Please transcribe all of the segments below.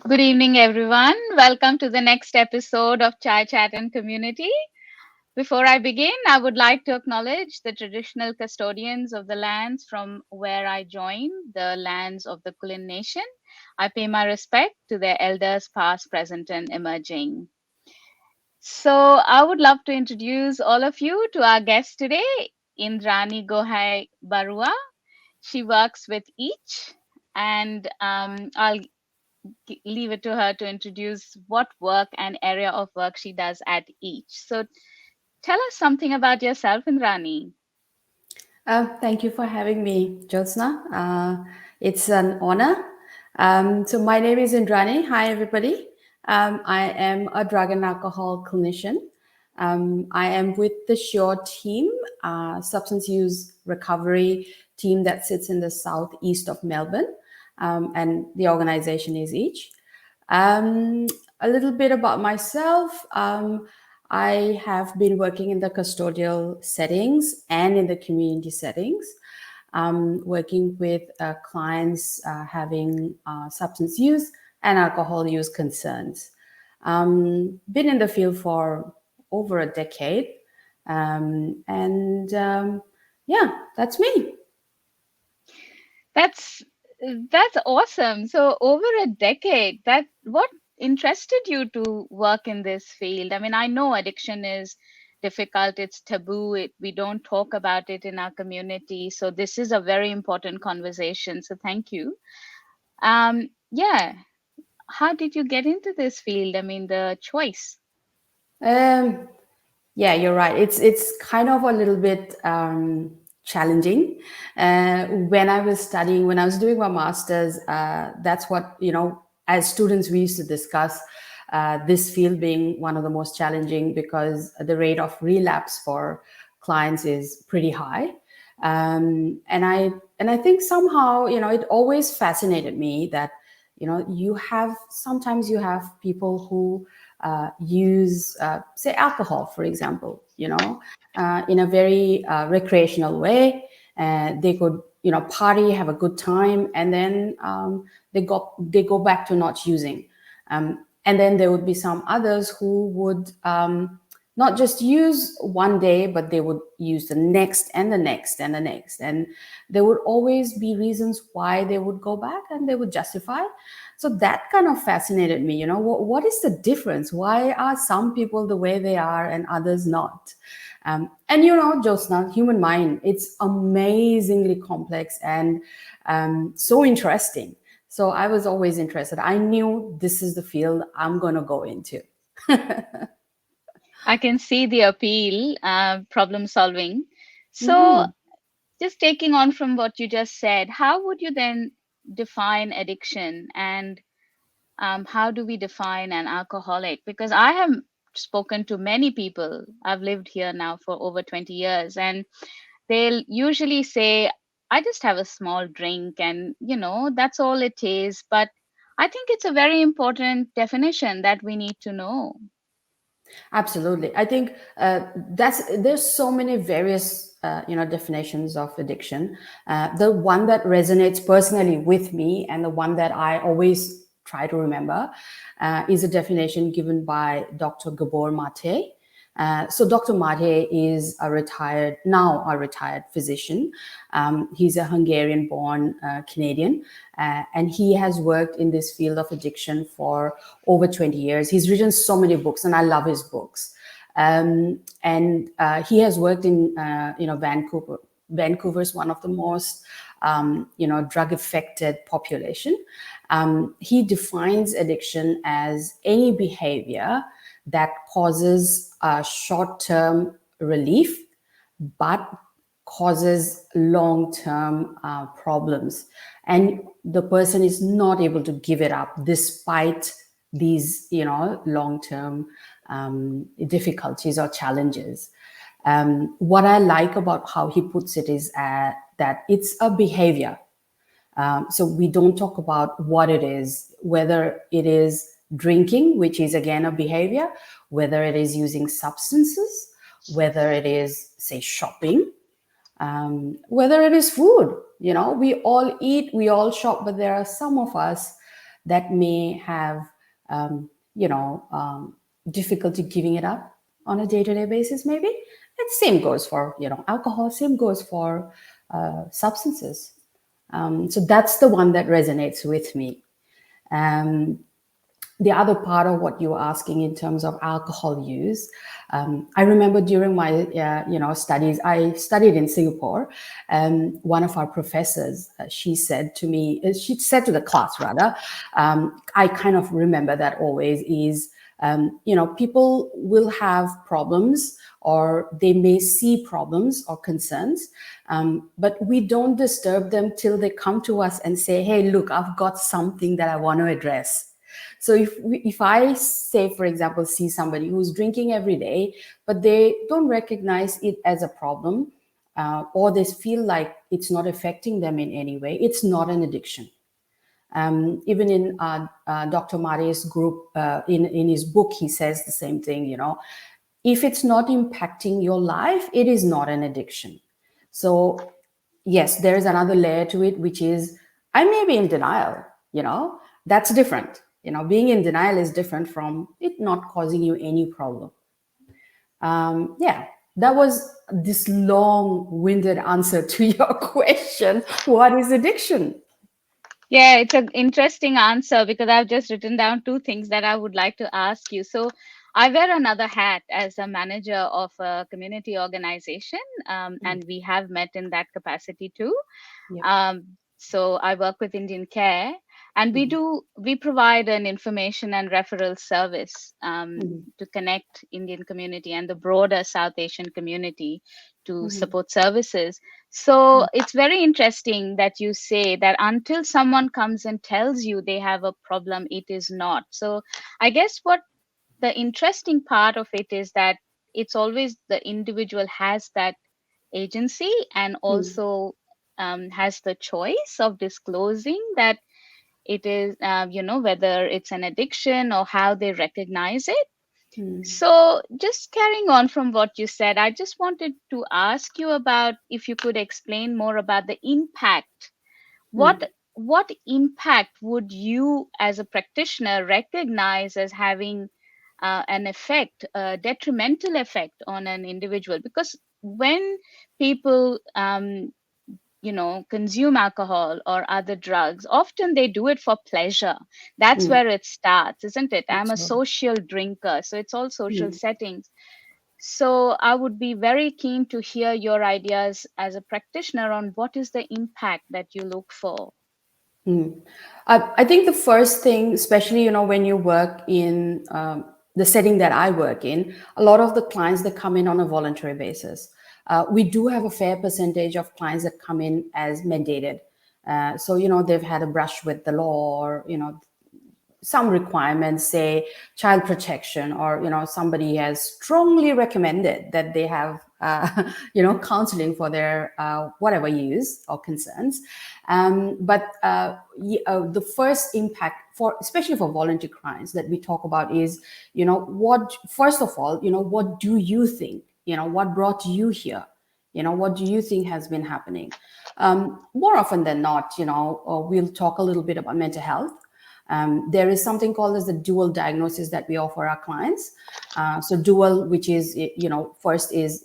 Good evening, everyone. Welcome to the next episode of Chai Chat and Community. Before I begin, I would like to acknowledge the traditional custodians of the lands from where I join, the lands of the Kulin Nation. I pay my respect to their elders, past, present, and emerging. So, I would love to introduce all of you to our guest today, Indrani Gohain Barua. She works with each, and I'll leave it to her to introduce what work and area of work she does at each. So tell us something about yourself, Indrani. Thank you for having me, Jyotsna. It's an honor. So my name is Indrani. Hi, everybody. I am a drug and alcohol clinician. I am with the SURE team, substance use recovery team that sits in the southeast of Melbourne, and the organization is each. Um, a little bit about myself. I have been working in the custodial settings and in the community settings, working with clients having substance use and alcohol use concerns. Been in the field for over a decade. And yeah, that's me. That's that's awesome. So over a decade, that what interested you to work in this field? I mean, I know addiction is difficult, it's taboo, we don't talk about it in our community. So this is a very important conversation. So thank you. Yeah, how did you get into this field? I mean, the choice. Um, Yeah, you're right. It's kind of a little bit challenging. When I was studying, when I was doing my master's, that's what, as students we used to discuss this field being one of the most challenging because the rate of relapse for clients is pretty high. And I think somehow, it always fascinated me that, sometimes you have people who use, say, alcohol, for example, in a very recreational way. They could, party, have a good time, and then they go back to not using. And then there would be some others who would not just use one day, but they would use the next and the next and the next. And there would always be reasons why they would go back and they would justify. So that kind of fascinated me. What is the difference? Why are some people the way they are and others not? And Jyotsna, human mind, it's amazingly complex and so interesting. So I was always interested. I knew this is the field I'm going to go into. I can see the appeal, problem solving. So, Mhm. just taking on from what you just said, how would you then define addiction and how do we define an alcoholic? Because I have spoken to many people, I've lived here now for over 20 years, and they'll usually say, I just have a small drink, and that's all it is. But I think it's a very important definition that we need to know. Absolutely. I think there's so many various definitions of addiction. The one that resonates personally with me and the one that I always try to remember is a definition given by Dr. Gabor Mate. So Dr. Mate is a retired physician. He's a Hungarian-born Canadian, and he has worked in this field of addiction for over 20 years. He's written so many books, and I love his books. And he has worked in, Vancouver. Vancouver is one of the most, drug affected population. He defines addiction as any behavior that causes short-term relief, but causes long-term problems, and the person is not able to give it up despite these, long-term difficulties or challenges. What I like about how he puts it is that it's a behavior. So we don't talk about what it is, whether it is drinking, which is again a behavior, whether it is using substances, whether it is, say, shopping, whether it is food. We all eat, we all shop, but there are some of us that may have, um, you know, difficulty giving it up on a day-to-day basis, maybe. And same goes for, alcohol, same goes for substances. So that's the one that resonates with me. Um, the other part of what you were asking in terms of alcohol use, I remember during my studies, I studied in Singapore, and one of our professors, she said to me, she said to the class rather, I kind of remember that always is, people will have problems or they may see problems or concerns, but we don't disturb them till they come to us and say, hey, look, I've got something that I want to address. So if I say, for example, see somebody who's drinking every day, but they don't recognize it as a problem, or they feel like it's not affecting them in any way, it's not an addiction. Even in Dr. Mari's group, in his book, he says the same thing, if it's not impacting your life, it is not an addiction. So yes, there is another layer to it, which is I may be in denial, that's different. Being in denial is different from it not causing you any problem. Yeah, that was this long-winded answer to your question. What is addiction? Yeah, it's an interesting answer because I've just written down two things that I would like to ask you. So, I wear another hat as a manager of a community organization, Mm, and we have met in that capacity too. yep. So I work with Indian Care, and Mhm, we provide an information and referral service mhm, to connect Indian community and the broader South Asian community to mhm, support services. So mhm, it's very interesting that you say that until someone comes and tells you they have a problem, it is not. So I guess what the interesting part of it is that it's always the individual has that agency and mm, also has the choice of disclosing that it is, whether it's an addiction or how they recognize it. mm, So, just carrying on from what you said, I just wanted to ask you about if you could explain more about the impact. mm, What impact would you, as a practitioner, recognize as having an effect, a detrimental effect on an individual? Because when people consume alcohol or other drugs, often they do it for pleasure. That's mm. where it starts, isn't it? I'm a Absolutely. social drinker, so it's all social Mm, settings. So I would be very keen to hear your ideas as a practitioner on what is the impact that you look for. mm. I think the first thing, especially when you work in the setting that I work in, a lot of the clients that come in on a voluntary basis. We do have a fair percentage of clients that come in as mandated. So they've had a brush with the law, or some requirements, say child protection, or somebody has strongly recommended that they have counseling for their whatever use or concerns. But the first impact, for especially for voluntary clients, that we talk about is, what first of all, what do you think, what brought you here, what do you think has been happening. More often than not, we'll talk a little bit about mental health. There is something called as the dual diagnosis that we offer our clients. So dual, which is, first is,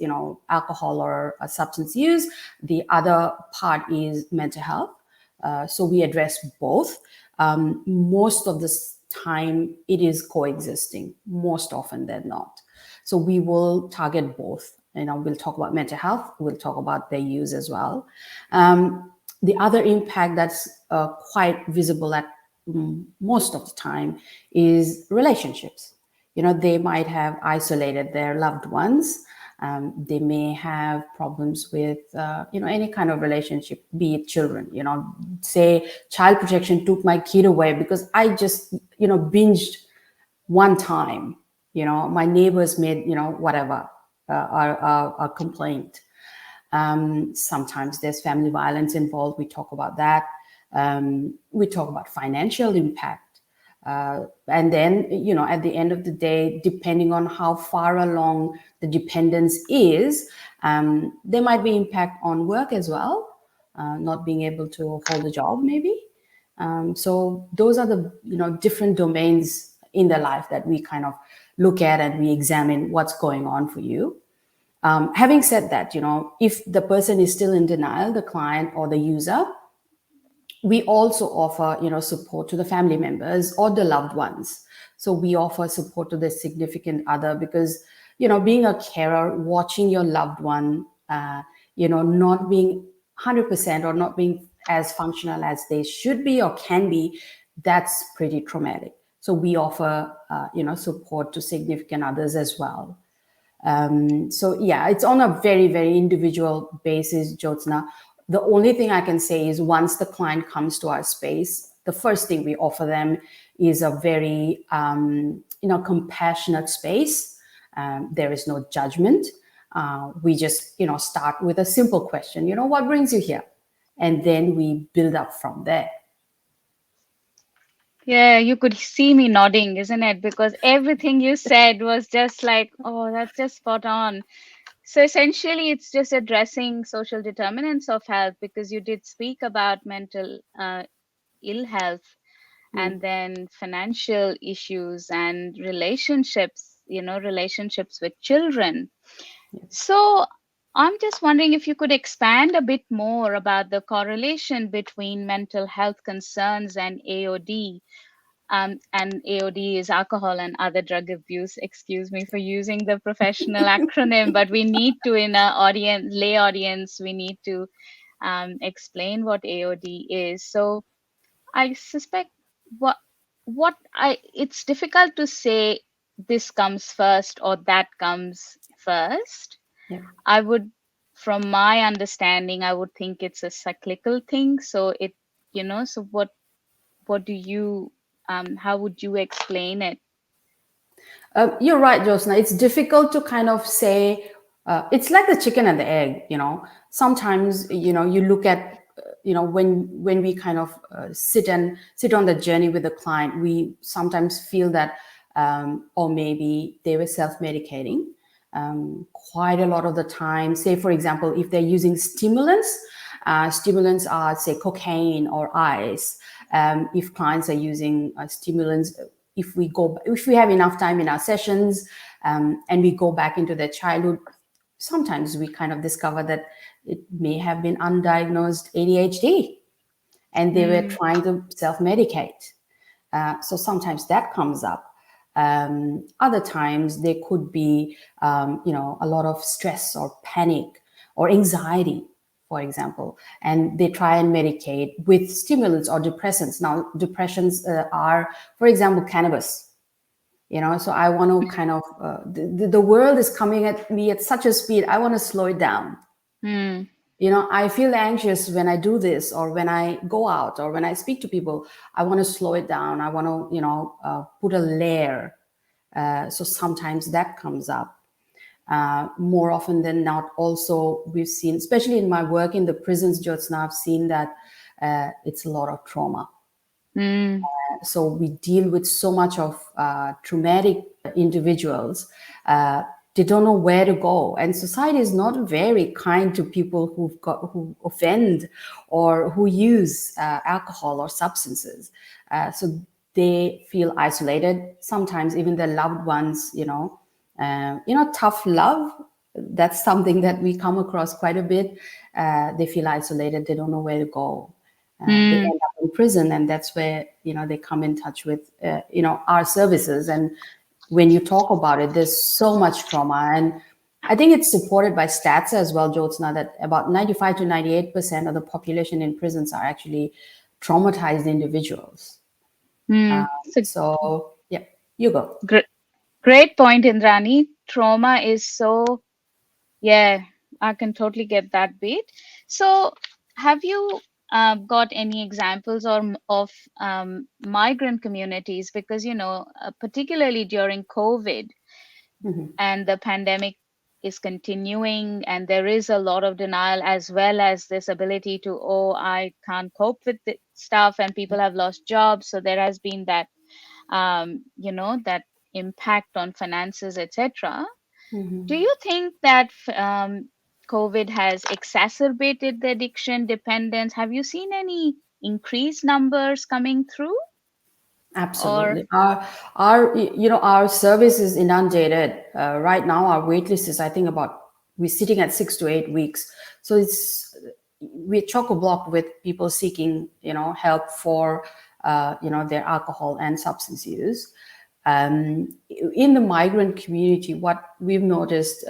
alcohol or a substance use. The other part is mental health. So we address both. Most of the time, it is coexisting, most often than not. So we will target both. We'll talk about mental health. We'll talk about their use as well. The other impact that's quite visible at most of the time is relationships. They might have isolated their loved ones. They may have problems with any kind of relationship, be it children. Say child protection took my kid away because I just binged one time. My neighbors made whatever a complaint. Sometimes there's family violence involved. We talk about that. We talk about financial impact. And then, at the end of the day, depending on how far along the dependence is, there might be impact on work as well, not being able to hold a job, maybe. So those are the different domains in their life that we kind of look at and we examine what's going on for you. Having said that, if the person is still in denial, the client or the user, we also offer support to the family members or the loved ones. So we offer support to the significant other, because being a carer, watching your loved one not being 100% or not being as functional as they should be or can be, that's pretty traumatic. So we offer support to significant others as well. So yeah, it's on a very, very individual basis, Jyotsna. The only thing I can say is once the client comes to our space, the first thing we offer them is a very compassionate space. There is no judgment. We just start with a simple question. What brings you here? And then we build up from there. Yeah, you could see me nodding, isn't it? Because everything you said was just like, oh, that's just spot on. So essentially, it's just addressing social determinants of health, because you did speak about mental ill health, and then financial issues and relationships, relationships with children. So I'm just wondering if you could expand a bit more about the correlation between mental health concerns and AOD. And AOD is alcohol and other drug abuse. Excuse me for using the professional acronym, but we need to, in a audience, lay audience, we need to explain what AOD is. So I suspect what I it's difficult to say this comes first or that comes first. Yeah. I would, from my understanding, I would think it's a cyclical thing. So so what do you how would you explain it? You're right, Josna. It's difficult to kind of say. It's like the chicken and the egg. Sometimes you look at when we kind of sit on the journey with the client, we sometimes feel that, or maybe they were self-medicating quite a lot of the time. Say, for example, if they're using stimulants, stimulants are, say, cocaine or ice. If clients are using stimulants, if we have enough time in our sessions, and we go back into their childhood, sometimes we kind of discover that it may have been undiagnosed ADHD and they were Mm, trying to self-medicate. So sometimes that comes up. Other times there could be, a lot of stress or panic or anxiety, for example, and they try and medicate with stimulants or depressants. Now, depressions are, for example, cannabis. So I want to kind of, the world is coming at me at such a speed. I want to slow it down. mm, I feel anxious when I do this, or when I go out, or when I speak to people. I want to slow it down. I want to put a layer. So sometimes that comes up. More often than not, also we've seen, especially in my work in the prisons, Jyotsna, I've seen that it's a lot of trauma. mm, So we deal with so much of traumatic individuals. They don't know where to go, and society is not very kind to people who offend or who use alcohol or substances. So they feel isolated. Sometimes even their loved ones, tough love. That's something that we come across quite a bit. They feel isolated. They don't know where to go. They mm, end up in prison, and that's where they come in touch with our services. And when you talk about it, there's so much trauma, and I think it's supported by stats as well, Jyotsna, that about 95 to 98% of the population in prisons are actually traumatized individuals. mm. So So yeah, you go. great point, Indrani. Trauma is so, yeah, I can totally get that bit. So, have you got any examples of migrant communities? Because, particularly during COVID and the pandemic is continuing, and there is a lot of denial, as well as this ability to, oh, I can't cope with the stuff, and people have lost jobs. So, there has been that, that impact on finances, etc. Do you think that COVID has exacerbated the addiction dependence? Have you seen any? increased numbers coming through? Or Absolutely. Our service is inundated. Right now, our wait list is, I think, we're sitting at 6 to 8 weeks. So we're chock-a-block with people seeking, help for, their alcohol and substance use. In the migrant community, what we've noticed,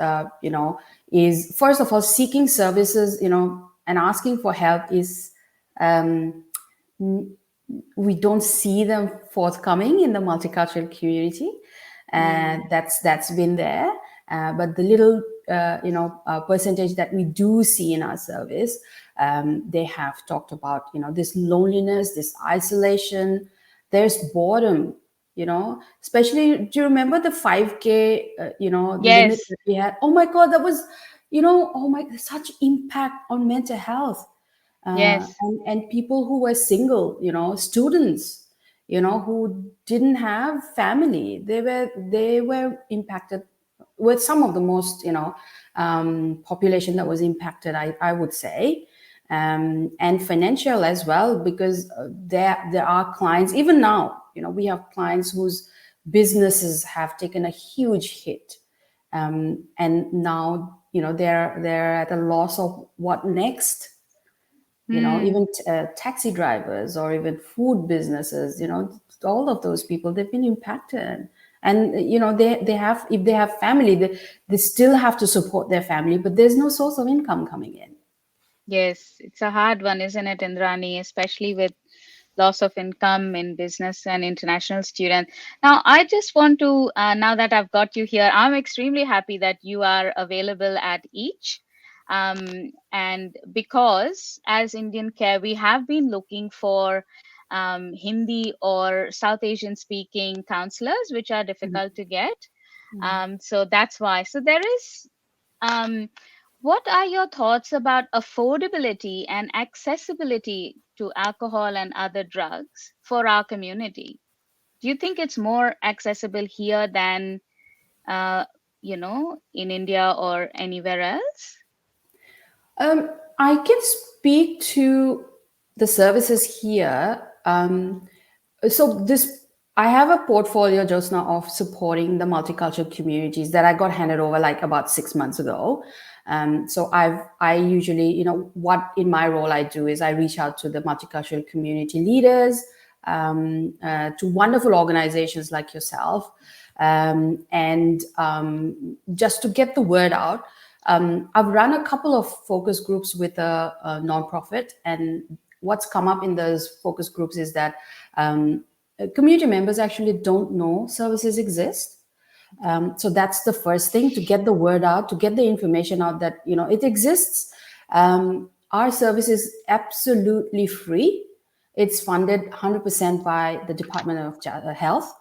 is first of all, seeking services, and asking for help is, we don't see them forthcoming in the multicultural community, and mm, that's been there. But the little percentage that we do see in our service, they have talked about this loneliness, this isolation, there's boredom. Especially, do you remember the 5K limit yes, that we had? Oh my god, that was, oh my, such impact on mental health. yes, And people who were single, students, who didn't have family, they were impacted, with some of the most, population that was impacted, I would say. And financial as well, because there are clients, even now, we have clients whose businesses have taken a huge hit. And now, they're at a loss of what next. mm, Even taxi drivers, or even food businesses, all of those people, they've been impacted. And they have, if they have family, they still have to support their family, but there's no source of income coming in. yes. It's a hard one, isn't it, Indrani? Especially with loss of income in business and international students. Now, I just want to, now that I've got you here, I'm extremely happy that you are available at each. And because as Indian Care, we have been looking for Hindi or South Asian speaking counselors, which are difficult to get. So that's why. So there is. What are your thoughts about affordability and accessibility to alcohol and other drugs for our community? Do you think it's more accessible here than, uh, in India or anywhere else? I can speak to the services here. So this, I have a portfolio just now of supporting the multicultural communities that I got handed over like about 6 months ago. So I usually, what in my role I do is I reach out to the multicultural community leaders, to wonderful organizations like yourself, and just to get the word out. I've run a couple of focus groups with a nonprofit, and what's come up in those focus groups is that, community members actually don't know services exist. So that's the first thing, to get the word out, to get the information out that it exists. Our service is absolutely free. It's funded 100% by the Department of Health.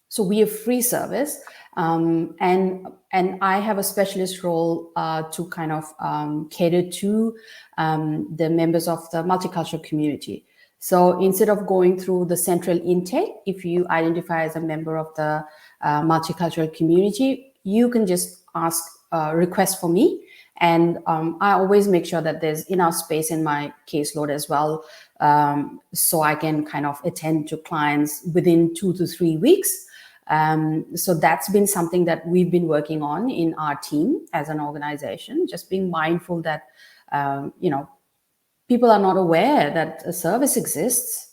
So we have free service, and I have a specialist role, to kind of cater to the members of the multicultural community. So instead of going through the central intake, if you identify as a member of the multicultural community, you can just ask a request for me. And I always make sure that there's enough space in my caseload as well, so I can kind of attend to clients within 2 to 3 weeks. So that's been something that we've been working on in our team as an organization, just being mindful that, people are not aware that a service exists.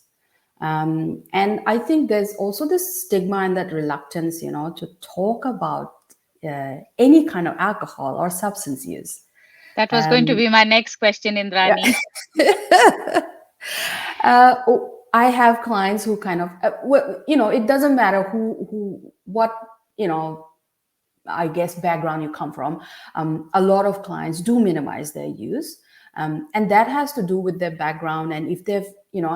And I think there's also this stigma and that reluctance, to talk about any kind of alcohol or substance use. That was going to be my next question, Yeah. Indrani. I have clients who kind of, it doesn't matter what, you know, I guess, background you come from. A lot of clients do minimize their use. And that has to do with their background. And if they've,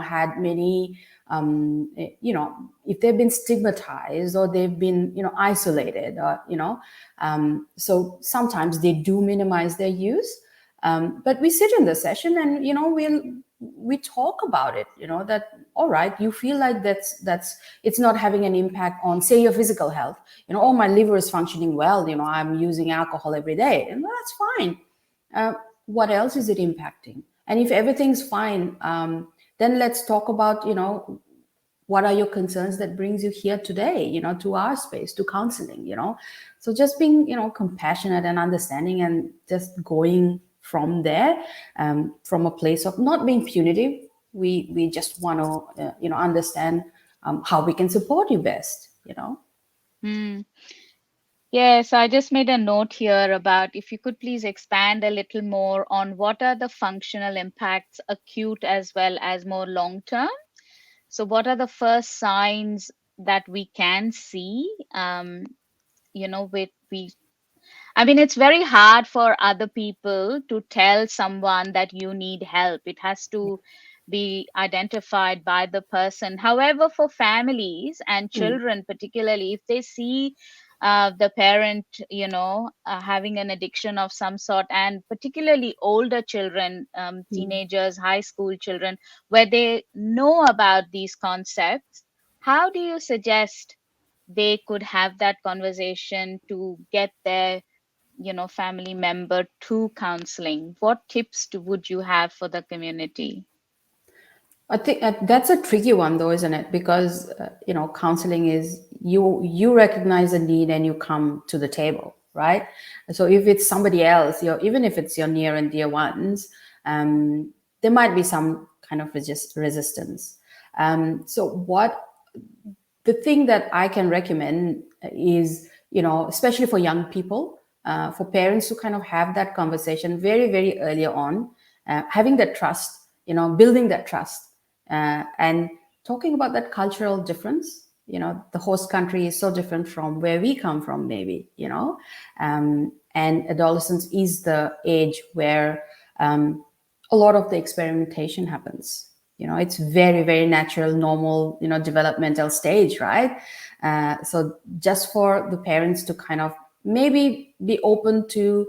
had many, if they've been stigmatized, or they've been, isolated, or, so sometimes they do minimize their use. But we sit in the session, and we talk about it, that, all right, you feel like that's it's not having an impact on, say, your physical health. Oh, my liver is functioning well, I'm using alcohol every day, and that's fine. uh, what else is it impacting? And if everything's fine, then let's talk about, what are your concerns that brings you here today, to our space, to counseling, so just being, compassionate and understanding, and just going from there, from a place of not being punitive. We just want to, understand, how we can support you best, Hmm. Yes, I just made a note here about if you could please expand a little more on what are the functional impacts, acute as well as more long term. So, what are the first signs that we can see? With we I mean, it's very hard for other people to tell someone that you need help. It has to be identified by the person. However, for families and Mm, children, particularly, if they see the parent, having an addiction of some sort, and particularly older children, mm. teenagers, high school children, where they know about these concepts, how do you suggest they could have that conversation to get their family member to counseling? What tips would you have for the community? I think that's a tricky one, though, isn't it? Because counseling is, you recognize a need and you come to the table, right? So if it's somebody else, even if it's your near and dear ones, there might be some kind of resistance. So what the thing that I can recommend is, especially for young people, for parents to kind of have that conversation very, very early on, having that trust, building that trust, and talking about that cultural difference. The host country is so different from where we come from, maybe, and adolescence is the age where a lot of the experimentation happens. It's very, very natural, normal, developmental stage, right? So just for the parents to kind of maybe be open to,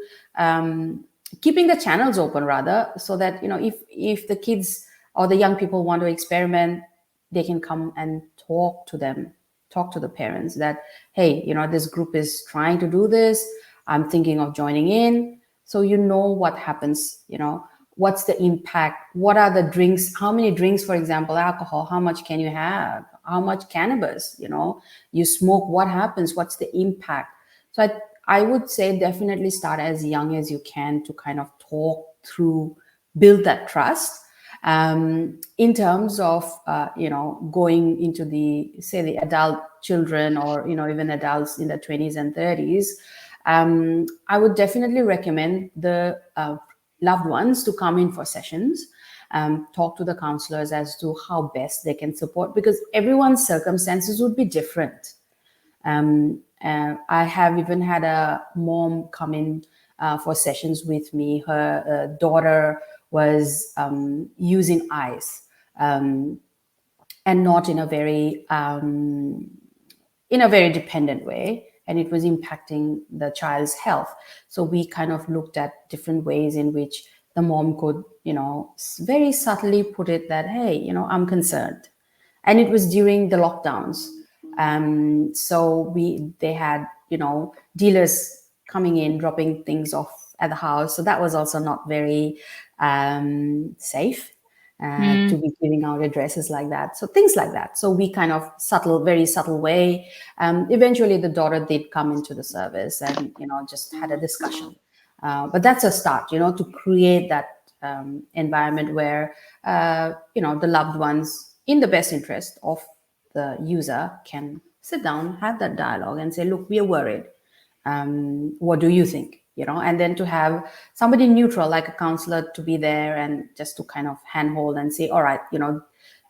keeping the channels open, rather, so that, if the kids or the young people want to experiment, they can come and talk to the parents that, hey, this group is trying to do this, I'm thinking of joining in. So what happens, what's the impact, what are the drinks, how many drinks, for example, alcohol, how much can you have, how much cannabis, you smoke, what happens, what's the impact. So I would say definitely start as young as you can to kind of talk through, build that trust. In terms of going into the, say, the adult children, or even adults in their 20s and 30s, I would definitely recommend the loved ones to come in for sessions, talk to the counselors as to how best they can support, because everyone's circumstances would be different. I have even had a mom come in for sessions with me. Her daughter was using ice, and not in a very dependent way, and it was impacting the child's health. So we kind of looked at different ways in which the mom could, very subtly put it that, hey, I'm concerned. And it was during the lockdowns. So they had, dealers coming in, dropping things off at the house. So that was also not very safe, to Hmm. be giving out addresses like that. So things like that. So we kind of very subtle way. Eventually, the daughter did come into the service, and just had a discussion. But that's a start, to create that environment where the loved ones, in the best interest of the user, can sit down, have that dialogue, and say, "Look, we are worried. What do you think?" And then to have somebody neutral, like a counselor, to be there and just to kind of handhold and say, "All right,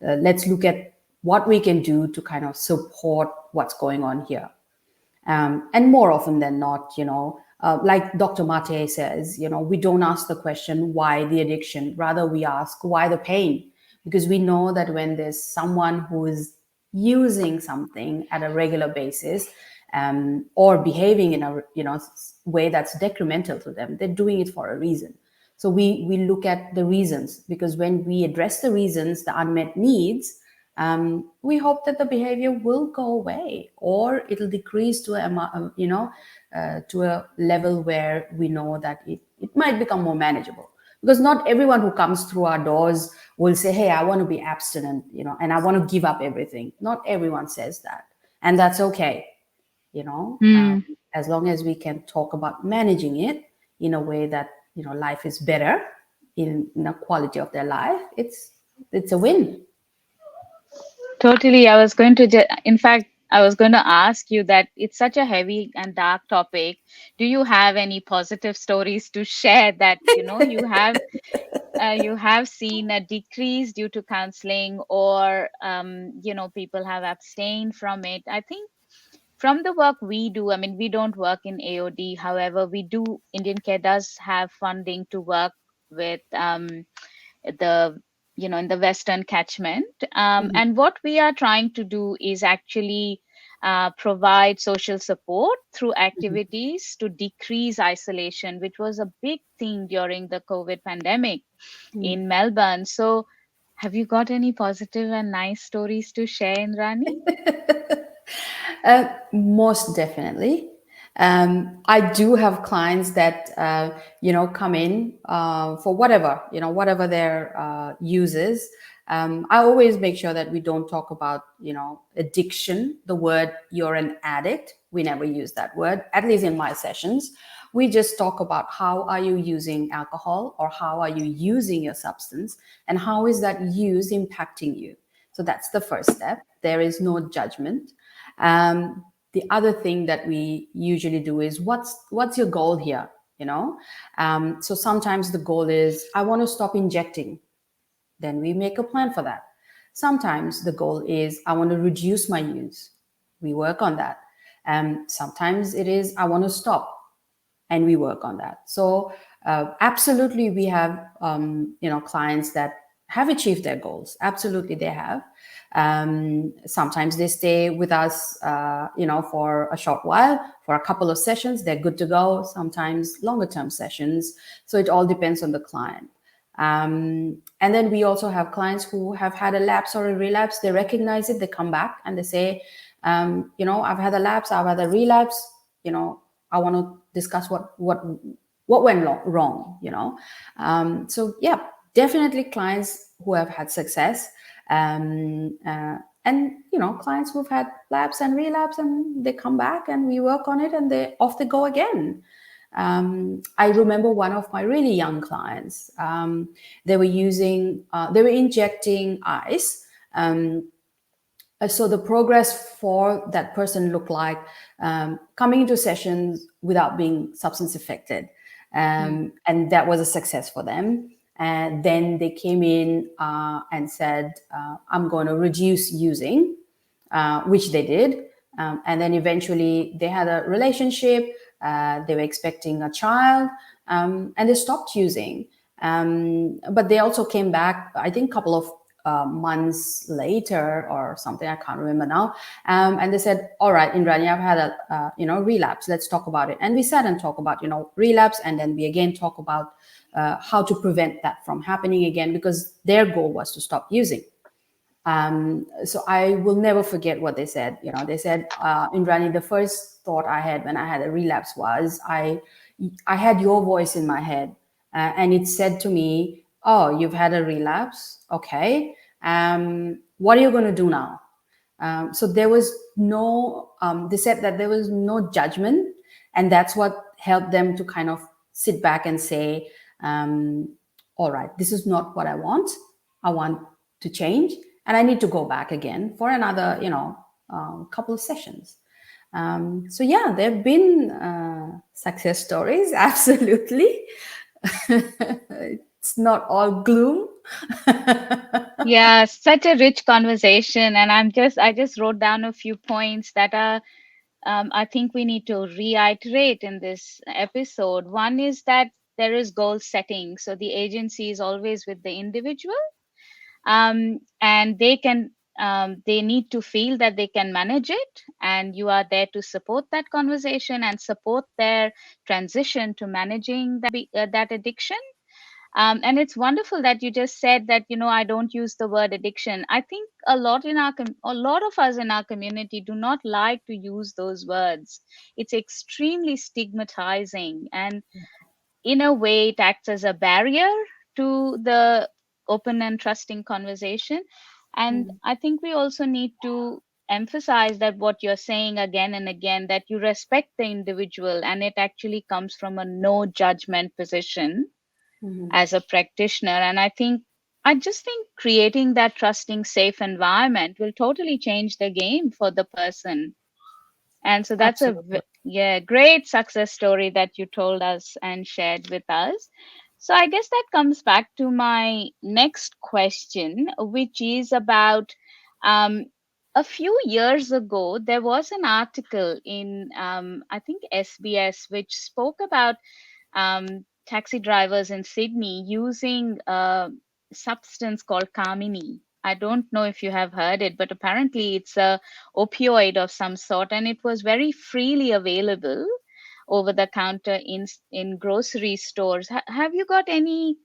let's look at what we can do to kind of support what's going on here." And more often than not, like Dr. Mate says, we don't ask the question, why the addiction? Rather, we ask, why the pain? Because we know that when there's someone who is using something at a regular basis, or behaving in a way that's detrimental to them, they're doing it for a reason. So we look at the reasons, because when we address the reasons, the unmet needs, we hope that the behavior will go away, or it'll decrease to to a level where we know that it might become more manageable. because not everyone who comes through our doors will say, hey, I want to be abstinent, and I want to give up everything. Not everyone says that, and that's okay. you know um, Hmm. as long as we can talk about managing it in a way that life is better, in the quality of their life, it's a win. Totally. I was going to, in fact, I was going to ask you that it's such a heavy and dark topic. Do you have any positive stories to share that, you have seen a decrease due to counseling, or people have abstained from it? I think from the work we do, I mean, we don't work in AOD. However, we do, Indian Care does have funding to work with the in the western catchment, Mhm. and what we are trying to do is actually provide social support through Mhm. activities to decrease isolation, which was a big thing during the COVID pandemic in Melbourne. So have you got any positive and nice stories to share, Indrani? Most definitely. I do have clients that come in for whatever their use is. I always make sure that we don't talk about addiction. The word "you're an addict," we never use that word. At least in my sessions, we just talk about how are you using alcohol, or how are you using your substance, and how is that use impacting you. So that's the first step. There is no judgment. The other thing that we usually do is, what's your goal here? So sometimes the goal is, I want to stop injecting. Then we make a plan for that. Sometimes the goal is, I want to reduce my use. We work on that. Sometimes it is, I want to stop, and we work on that. So absolutely, we have clients that have achieved their goals. Absolutely, they have. Sometimes they stay with us, for a short while, for a couple of sessions. They're good to go. Sometimes longer term sessions. So it all depends on the client. And then we also have clients who have had a lapse or a relapse. They recognize it. They come back and they say, I've had a lapse. I've had a relapse. I want to discuss what went wrong. So yeah, definitely clients who have had success, and clients who've had lapse and relapse, and they come back and we work on it, and they go again. I remember one of my really young clients. They were injecting ice. So the progress for that person looked like coming into sessions without being substance affected, Hmm. and that was a success for them. And then they came in and said, I'm going to reduce using, which they did. And then eventually they had a relationship. They were expecting a child, and they stopped using. But they also came back, I think, a couple of months later or something. I can't remember now. And they said, "All right, Indrani, I've had a relapse. Let's talk about it." And we sat and talk about relapse, and then we again talk about how to prevent that from happening again, because their goal was to stop using. So I will never forget what they said. They said, Indrani, the first thought I had when I had a relapse was, I had your voice in my head, and it said to me, "Oh, you've had a relapse. Okay. What are you going to do now?" So there was no, they said that there was no judgment. And that's what helped them to kind of sit back and say, all right, this is not what I want. I want to change. And I need to go back again for another, couple of sessions. So yeah, there have been success stories, absolutely. It's not all gloom. Yeah, such a rich conversation, and I just wrote down a few points that are I think we need to reiterate in this episode. One is that there is goal setting, so the agency is always with the individual, and they need to feel that they can manage it, and you are there to support that conversation and support their transition to managing that addiction. And it's wonderful that you just said that, I don't use the word addiction. I think a lot of us in our community do not like to use those words. It's extremely stigmatizing, and in a way, it acts as a barrier to the open and trusting conversation. And Mm, I think we also need to emphasize that what you're saying again and again, that you respect the individual, and it actually comes from a no judgment position mhm. as a practitioner. And I just think creating that trusting, safe environment will totally change the game for the person. And so that's a Absolutely. yeah, great success story that you told us and shared with us. So I guess that comes back to my next question, which is about um, a few years ago, there was an article in, I think, SBS, which spoke about taxi drivers in Sydney using a substance called Kamini. I don't know if you have heard it, but apparently it's a opioid of some sort, and it was very freely available over the counter in grocery stores. Have you got any,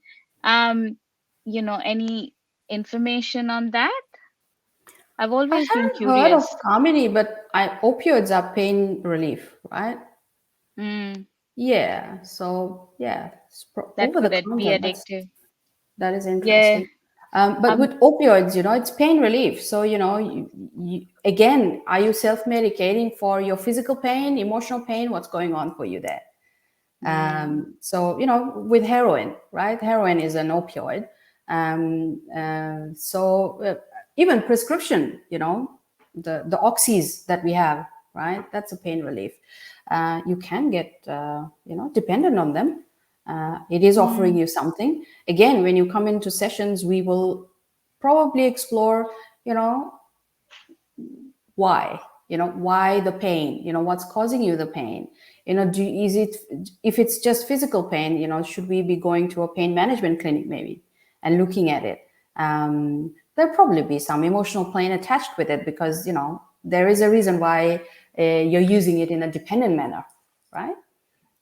um, any information on that? I've I always been haven't heard of curious. comedy, but opioids are pain relief, right? Mm, Yeah. So yeah, that over the could be counter. addictive. That is Yeah. interesting. But Um. with opioids, it's pain relief. So again, are you self-medicating for your physical pain, emotional pain? What's going on for you there? Mm, So with heroin, right? Heroin is an opioid. So even prescription, the oxys that we have, right? That's a pain relief. You can get dependent on them. It is offering mm, you something. Again, when you come into sessions, we will probably explore, you know, why why the pain, what's causing you the pain. Is it, if it's just physical pain, should we be going to a pain management clinic maybe and looking at it. There'll probably be some emotional pain attached with it, because there is a reason why you're using it in a dependent manner, right?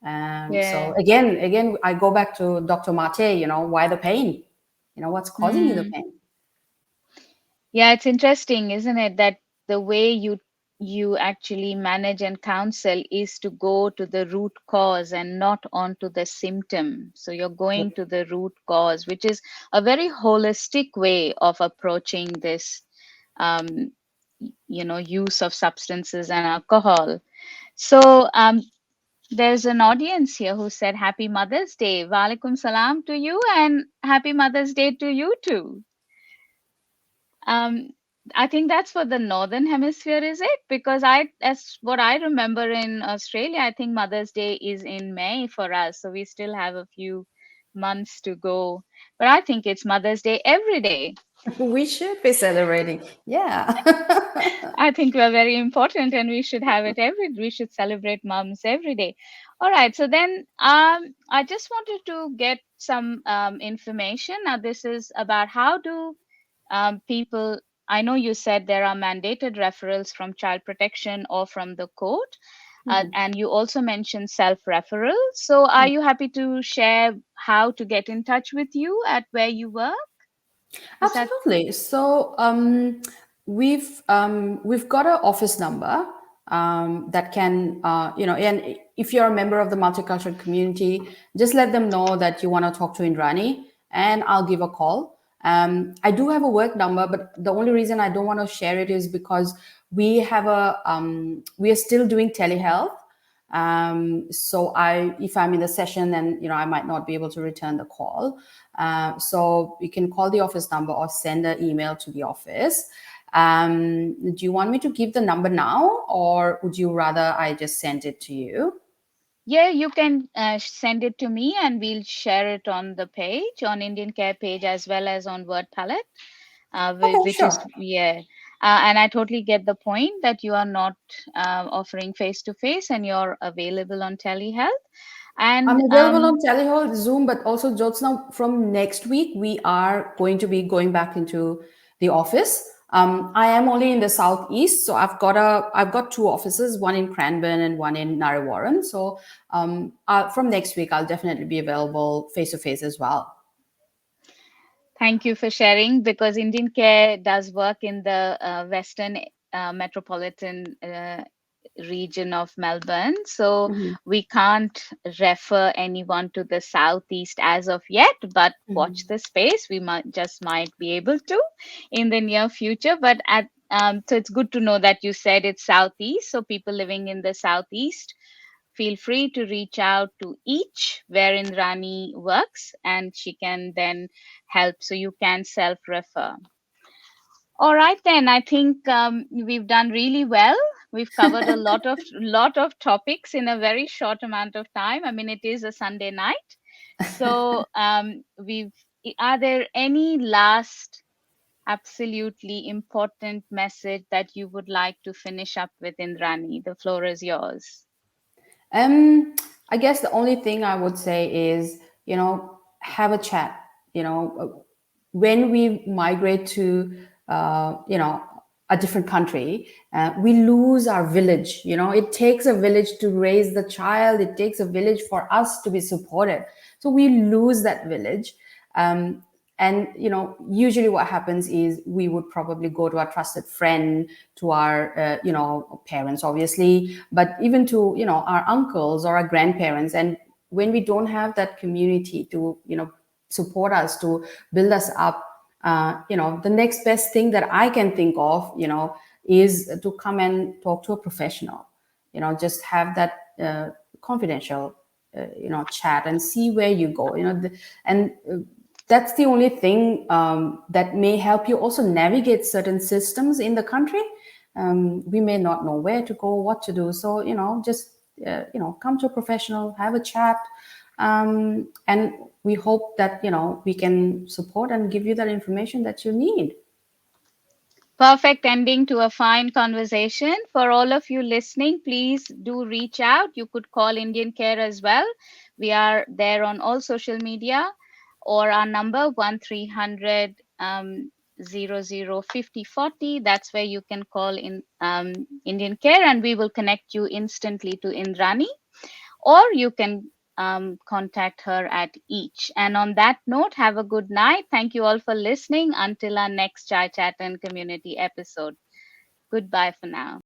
So yeah. again I go back to Dr. Mate. Why the pain? What's causing you the Mm. pain? Yeah, it's interesting, isn't it, that the way you actually manage and counsel is to go to the root cause and not onto the symptom. So you're going to the root cause, which is a very holistic way of approaching this, um, use of substances and alcohol. So there's an audience here who said, Happy Mother's Day. Walaikum salam to you, and Happy Mother's Day to you too. Um, I think that's for the northern hemisphere, is it? Because as what I remember in Australia, I think Mother's Day is in May for us, so we still have a few months to go. But I think it's Mother's Day every day. We should be celebrating. Yeah. I think we're very important, and we should have it we should celebrate moms every day. All right. So then, I just wanted to get some information. Now, this is about how do people, I know you said there are mandated referrals from child protection or from the court, and you also mentioned self referral. So, are you happy to share how to get in touch with you at where you work? Is that Absolutely. So we've got an office number that can and if you're a member of the multicultural community, just let them know that you want to talk to Indrani, and I'll give a call. I do have a work number, but the only reason I don't want to share it is because we are still doing telehealth. So if I'm in the session, then I might not be able to return the call. So you can call the office number or send an email to the office. Do you want me to give the number now, or would you rather I just send it to you? Yeah, you can send it to me and we'll share it on the page, on Indian Care page, as well as on Word Palette, Okay, which is, sure. yeah. And I totally get the point that you are not offering face to face and you're available on telehealth. I'm And available on telehealth, Zoom, but also Jyotsna, from next week, we are going to be going back into the office. I am only in the southeast, so I've got two offices, one in Cranbourne and one in Narre. So from next week, I'll definitely be available face to face as well. thank you for sharing, because Indian Care does work in the Western metropolitan region of Melbourne, so Mhm. we can't refer anyone to the southeast as of yet. But watch Mhm. the space; we might be able to in the near future. But at so it's good to know that you said it's southeast. So people living in the southeast, feel free to reach out to each where Indrani works, and she can then help. So you can self refer. All right, then. I think we've done really well. We've covered a lot of topics in a very short amount of time. I mean, it is a Sunday night, so we've. Are there any last absolutely important message that you would like to finish up with, Indrani? The floor is yours. Um, I guess the only thing I would say is, have a chat. When we migrate to, a different country, we lose our village. It takes a village to raise the child. It takes a village for us to be supported. So we lose that village. Um, and usually what happens is we would probably go to our trusted friend, to our parents, obviously, but even to our uncles or our grandparents. And when we don't have that community to support us, to build us up, the next best thing that I can think of is to come and talk to a professional. Just have that confidential chat and see where you go. And that's the only thing that may help you also navigate certain systems in the country. We may not know where to go, what to do. So just come to a professional, have a chat, and we hope that we can support and give you that information that you need. Perfect ending to a fine conversation. For all of you listening, please do reach out. You could call Indian Care as well. We are there on all social media, or our number 1300 005040. That's where you can call in Indian Care, and we will connect you instantly to Indrani, or you can contact her at each. And on that note, have a good night. Thank you all for listening. Until our next Chai Chat and Community episode. Goodbye for now.